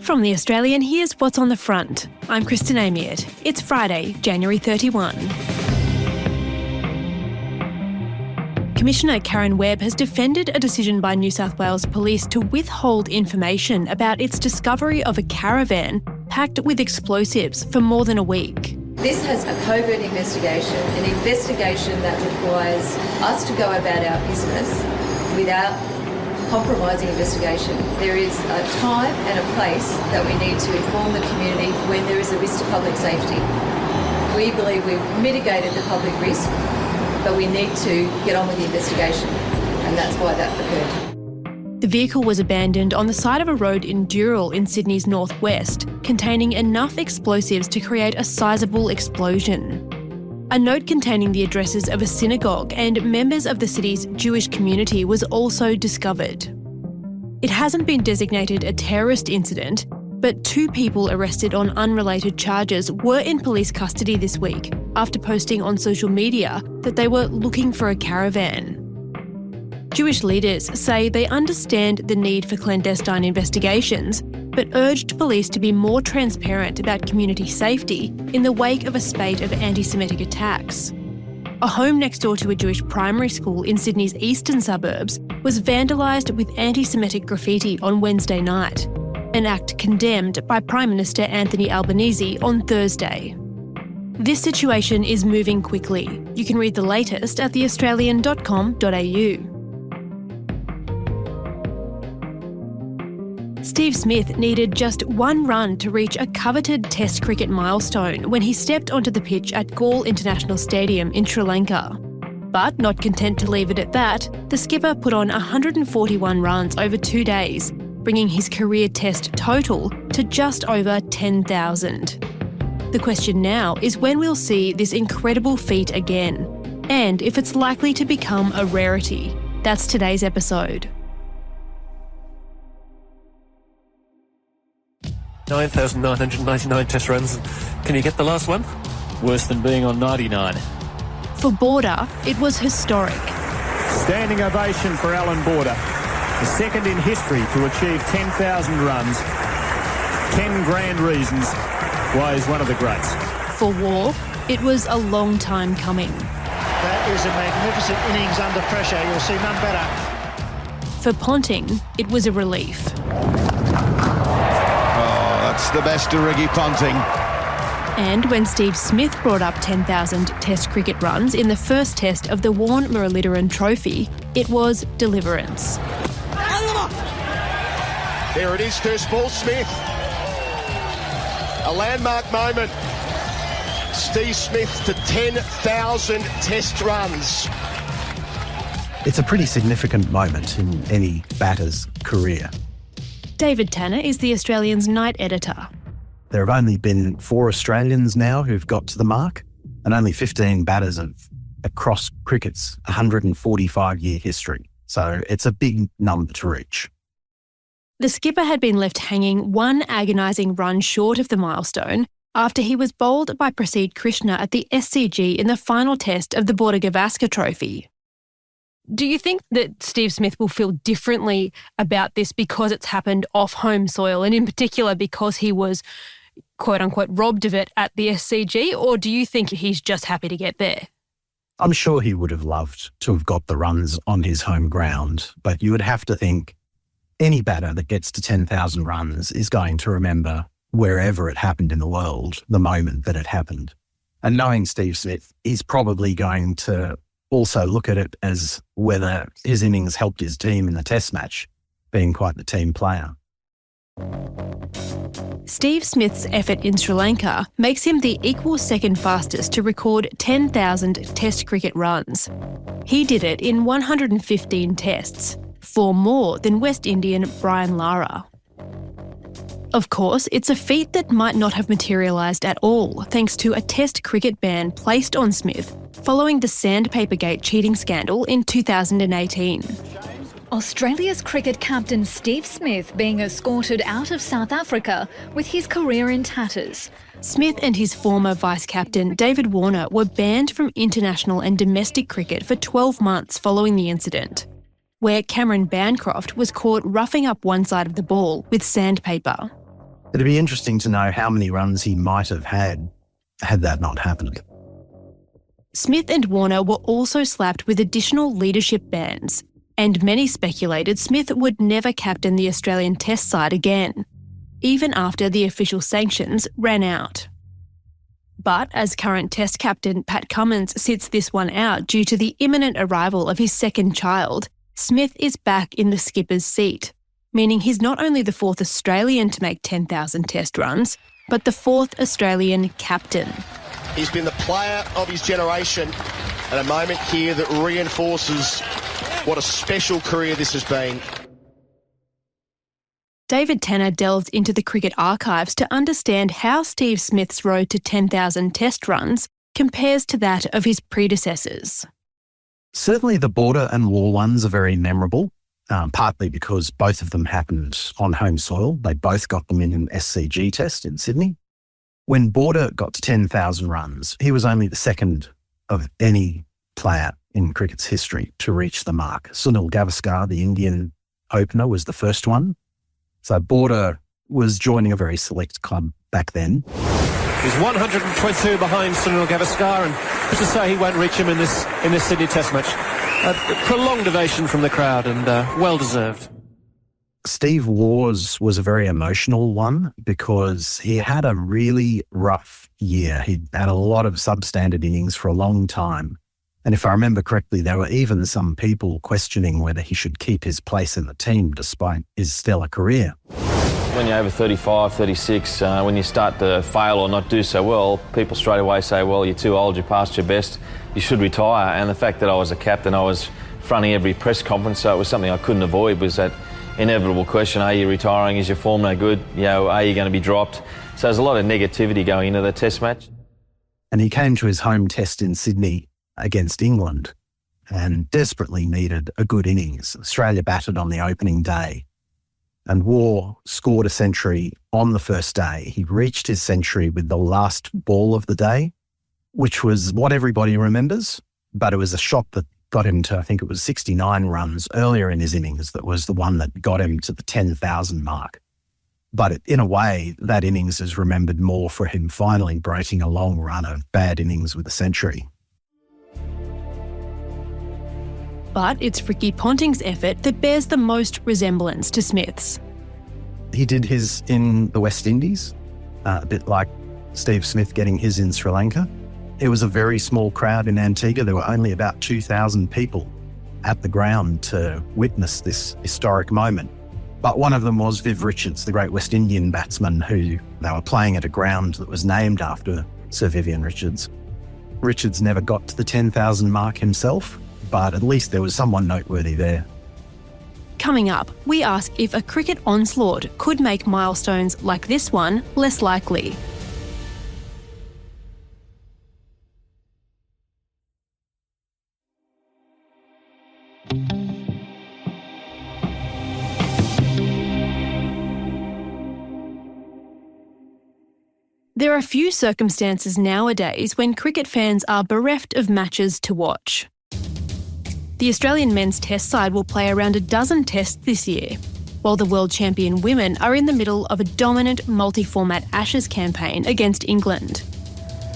From The Australian, here's what's on the front. I'm Kristen Amiot. It's Friday, January 31. Commissioner Karen Webb has defended a decision by New South Wales Police to withhold information about its discovery of a caravan packed with explosives for more than a week. This has a covert investigation, an investigation that requires us to go about our business without compromising investigation. There is a time and a place that we need to inform the community when there is a risk to public safety. We believe we've mitigated the public risk, but we need to get on with the investigation, and that's why that occurred. The vehicle was abandoned on the side of a road in Dural in Sydney's northwest, containing enough explosives to create a sizable explosion. A note containing the addresses of a synagogue and members of the city's Jewish community was also discovered. It hasn't been designated a terrorist incident, but 2 people arrested on unrelated charges were in police custody this week after posting on social media that they were looking for a caravan. Jewish leaders say they understand the need for clandestine investigations, but urged police to be more transparent about community safety in the wake of a spate of anti-Semitic attacks. A home next door to a Jewish primary school in Sydney's eastern suburbs was vandalised with anti-Semitic graffiti on Wednesday night, an act condemned by Prime Minister Anthony Albanese on Thursday. This situation is moving quickly. You can read the latest at theaustralian.com.au. Steve Smith needed just 1 run to reach a coveted Test cricket milestone when he stepped onto the pitch at Galle International Stadium in Sri Lanka. But not content to leave it at that, the skipper put on 141 runs over 2 days, bringing his career Test total to just over 10,000. The question now is when we'll see this incredible feat again, and if it's likely to become a rarity. That's today's episode. 9,999 test runs. Can you get the last one? Worse than being on 99. For Border, it was historic. Standing ovation for Alan Border, the second in history to achieve 10,000 runs. 10 grand reasons why he's one of the greats. For War, it was a long time coming. That is a magnificent innings under pressure. You'll see none better. For Ponting, it was a relief. That's the best of Ricky Ponting. And when Steve Smith brought up 10,000 Test cricket runs in the first test of the Warne Muralitharan Trophy, it was deliverance. There it is, first ball, Smith. A landmark moment. Steve Smith to 10,000 Test runs. It's a pretty significant moment in any batter's career. David Tanner is The Australian's night editor. There have only been 4 Australians now who've got to the mark, and only 15 batters across cricket's 145-year history. So it's a big number to reach. The skipper had been left hanging 1 agonising run short of the milestone after he was bowled by Prasidh Krishna at the SCG in the final test of the Border Gavaskar Trophy. Do you think that Steve Smith will feel differently about this because it's happened off home soil, and in particular because he was, quote unquote, robbed of it at the SCG, or do you think he's just happy to get there? I'm sure he would have loved to have got the runs on his home ground, but you would have to think any batter that gets to 10,000 runs is going to remember wherever it happened in the world, the moment that it happened. And knowing Steve Smith, he's probably going to also look at it as whether his innings helped his team in the test match, being quite the team player. Steve Smith's effort in Sri Lanka makes him the equal second fastest to record 10,000 Test cricket runs. He did it in 115 tests, 4 more than West Indian Brian Lara. Of course, it's a feat that might not have materialised at all thanks to a Test cricket ban placed on Smith following the Sandpapergate cheating scandal in 2018. Australia's cricket captain Steve Smith being escorted out of South Africa with his career in tatters. Smith and his former vice-captain David Warner were banned from international and domestic cricket for 12 months following the incident, where Cameron Bancroft was caught roughing up one side of the ball with sandpaper. It'd be interesting to know how many runs he might have had that not happened. Smith and Warner were also slapped with additional leadership bans, and many speculated Smith would never captain the Australian Test side again, even after the official sanctions ran out. But as current Test captain Pat Cummins sits this one out due to the imminent arrival of his second child, Smith is back in the skipper's seat, meaning he's not only the fourth Australian to make 10,000 Test runs, but the fourth Australian captain. He's been the player of his generation at a moment here that reinforces what a special career this has been. David Tanner delved into the cricket archives to understand how Steve Smith's road to 10,000 Test runs compares to that of his predecessors. Certainly the border and war ones are very memorable, partly because both of them happened on home soil. They both got them in an SCG test in Sydney. When Border got to 10,000 runs, he was only the second of any player in cricket's history to reach the mark. Sunil Gavaskar, the Indian opener, was the first one. So Border was joining a very select club back then. He's 122 behind Sunil Gavaskar, and just to say he won't reach him in this Sydney Test match. A prolonged ovation from the crowd, and well deserved. Steve Wars was a very emotional one because he had a really rough year. He had a lot of substandard innings for a long time. And if I remember correctly, there were even some people questioning whether he should keep his place in the team despite his stellar career. When you're over 35, 36, when you start to fail or not do so well, people straight away say, well, you're too old, you're past your best, you should retire. And the fact that I was a captain, I was fronting every press conference, so it was something I couldn't avoid, was that inevitable question, are you retiring, is your form no good, are you going to be dropped? So there's a lot of negativity going into the Test match. And he came to his home test in Sydney against England and desperately needed a good innings. Australia batted on the opening day and War scored a century on the first day. He reached his century with the last ball of the day, which was what everybody remembers, but it was a shot that got him to, I think it was 69 runs earlier in his innings that was the one that got him to the 10,000 mark. But in a way, that innings is remembered more for him finally breaking a long run of bad innings with a century. But it's Ricky Ponting's effort that bears the most resemblance to Smith's. He did his in the West Indies, a bit like Steve Smith getting his in Sri Lanka. It was a very small crowd in Antigua. There were only about 2,000 people at the ground to witness this historic moment. But one of them was Viv Richards, the great West Indian batsman who they were playing at a ground that was named after Sir Vivian Richards. Richards never got to the 10,000 mark himself, but at least there was someone noteworthy there. Coming up, we ask if a cricket onslaught could make milestones like this one less likely. There are few circumstances nowadays when cricket fans are bereft of matches to watch. The Australian men's test side will play around a dozen tests this year, while the world champion women are in the middle of a dominant multi-format Ashes campaign against England.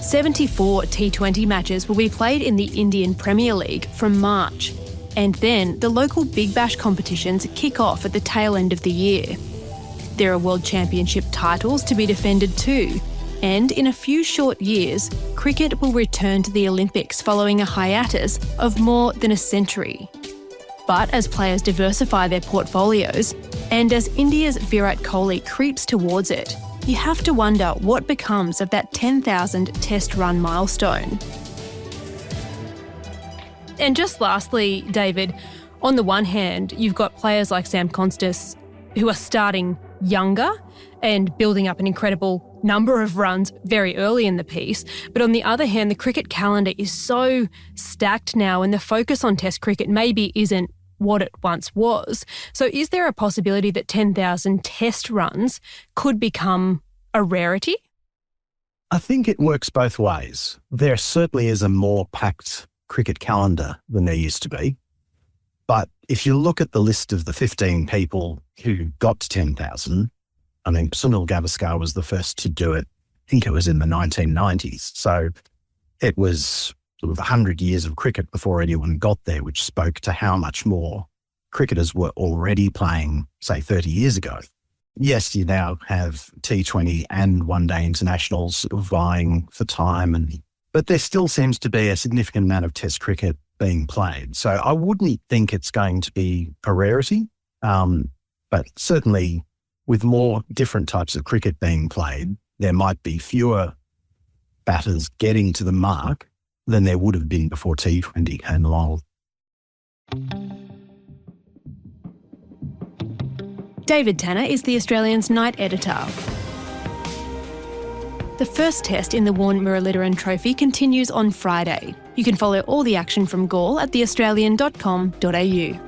74 T20 matches will be played in the Indian Premier League from March, and then the local Big Bash competitions kick off at the tail end of the year. There are World Championship titles to be defended too, and in a few short years, cricket will return to the Olympics following a hiatus of more than a century. But as players diversify their portfolios, and as India's Virat Kohli creeps towards it, you have to wonder what becomes of that 10,000 test run milestone. And just lastly, David, on the one hand, you've got players like Sam Constas who are starting younger and building up an incredible number of runs very early in the piece. But on the other hand, the cricket calendar is so stacked now and the focus on Test cricket maybe isn't what it once was. So is there a possibility that 10,000 Test runs could become a rarity? I think it works both ways. There certainly is a more packed cricket calendar than there used to be. But if you look at the list of the 15 people who got to 10,000, I mean, Sunil Gavaskar was the first to do it. I think it was in the 1990s. So it was sort of 100 years of cricket before anyone got there, which spoke to how much more cricketers were already playing, say, 30 years ago. Yes, you now have T20 and one-day internationals vying for time, but there still seems to be a significant amount of Test cricket being played. So I wouldn't think it's going to be a rarity, but certainly with more different types of cricket being played, there might be fewer batters getting to the mark than there would have been before T20 came along. David Tanner is the Australian's night editor. The first test in the Warne Muralitharan Trophy continues on Friday. You can follow all the action from Galle at theaustralian.com.au.